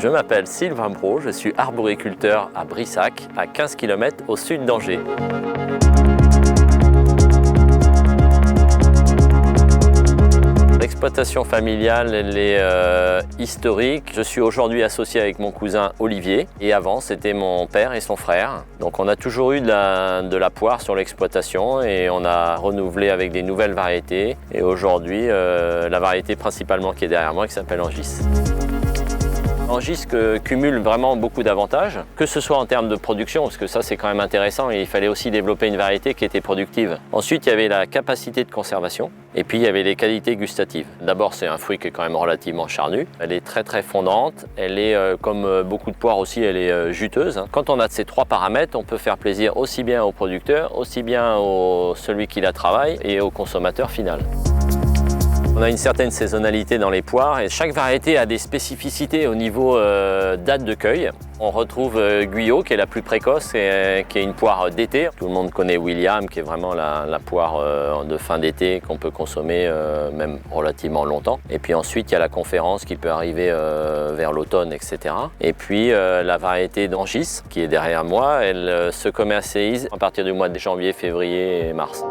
Je m'appelle Sylvain Brault, je suis arboriculteur à Brissac, à 15 km au sud d'Angers. L'exploitation familiale, elle est historique. Je suis aujourd'hui associé avec mon cousin Olivier et avant c'était mon père et son frère. Donc on a toujours eu de la poire sur l'exploitation et on a renouvelé avec des nouvelles variétés. Et aujourd'hui, la variété principalement qui est derrière moi qui s'appelle Angis. Angis cumule vraiment beaucoup d'avantages, que ce soit en termes de production, parce que ça c'est quand même intéressant et il fallait aussi développer une variété qui était productive. Ensuite il y avait la capacité de conservation et puis il y avait les qualités gustatives. D'abord c'est un fruit qui est quand même relativement charnu, elle est très fondante, elle est comme beaucoup de poires aussi, elle est juteuse. Quand on a ces trois paramètres, on peut faire plaisir aussi bien au producteur, aussi bien à celui qui la travaille et au consommateur final. On a une certaine saisonnalité dans les poires et chaque variété a des spécificités au niveau date de cueil. On retrouve Guyot qui est la plus précoce et qui est une poire d'été. Tout le monde connaît William qui est vraiment la poire de fin d'été qu'on peut consommer même relativement longtemps. Et puis ensuite il y a la Conférence qui peut arriver vers l'automne, etc. Et puis la variété d'Angis qui est derrière moi, elle se commercialise à partir du mois de janvier, février et mars.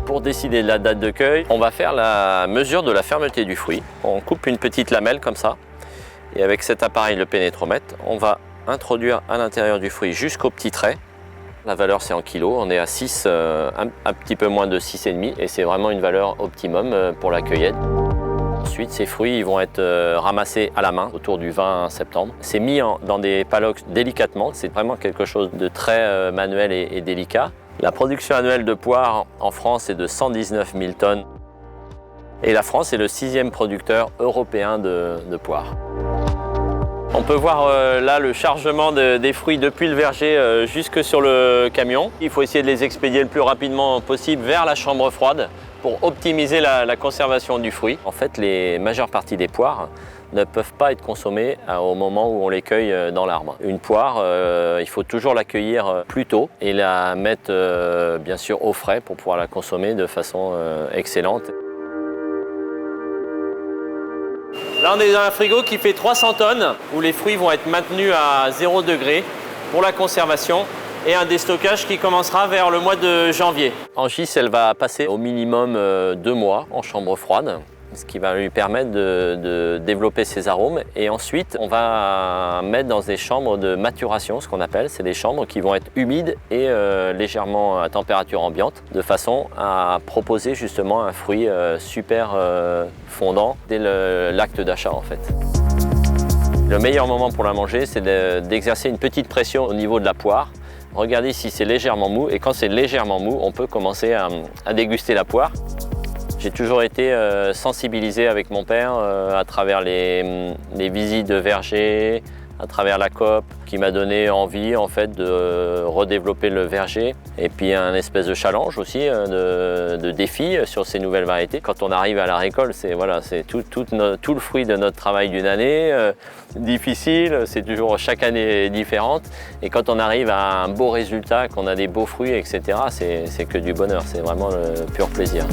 Pour décider de la date de cueil, on va faire la mesure de la fermeté du fruit. On coupe une petite lamelle comme ça et avec cet appareil, le pénétromètre, on va introduire à l'intérieur du fruit jusqu'au petit trait. La valeur c'est en kilos, on est à 6, un petit peu moins de 6,5 et c'est vraiment une valeur optimum pour la cueillette. Ensuite, ces fruits ils vont être ramassés à la main autour du 20 septembre. C'est mis dans des palox délicatement, c'est vraiment quelque chose de très manuel et délicat. La production annuelle de poires en France est de 119 000 tonnes et la France est le 6e producteur européen de poires. On peut voir là le chargement des fruits depuis le verger jusque sur le camion. Il faut essayer de les expédier le plus rapidement possible vers la chambre froide pour optimiser la conservation du fruit. En fait, les majeures parties des poires ne peuvent pas être consommées au moment où on les cueille dans l'arbre. Une poire, il faut toujours la cueillir plus tôt et la mettre bien sûr au frais pour pouvoir la consommer de façon excellente. Là on est dans un frigo qui fait 300 tonnes où les fruits vont être maintenus à 0 degré pour la conservation et un déstockage qui commencera vers le mois de janvier. Angis, elle va passer au minimum 2 mois en chambre froide, ce qui va lui permettre de développer ses arômes. Et ensuite, on va mettre dans des chambres de maturation, ce qu'on appelle. C'est des chambres qui vont être humides et légèrement à température ambiante, de façon à proposer justement un fruit super fondant dès l'acte d'achat en fait. Le meilleur moment pour la manger, c'est d'exercer une petite pression au niveau de la poire. Regardez si c'est légèrement mou et quand c'est légèrement mou, on peut commencer à déguster la poire. J'ai toujours été sensibilisé avec mon père à travers les visites de verger, à travers la COP, qui m'a donné envie en fait de redévelopper le verger. Et puis un espèce de challenge aussi, de défi sur ces nouvelles variétés. Quand on arrive à la récolte, c'est voilà, tout le fruit de notre travail d'une année, difficile, c'est toujours chaque année différente. Et quand on arrive à un beau résultat, qu'on a des beaux fruits, etc., c'est que du bonheur, c'est vraiment le pur plaisir.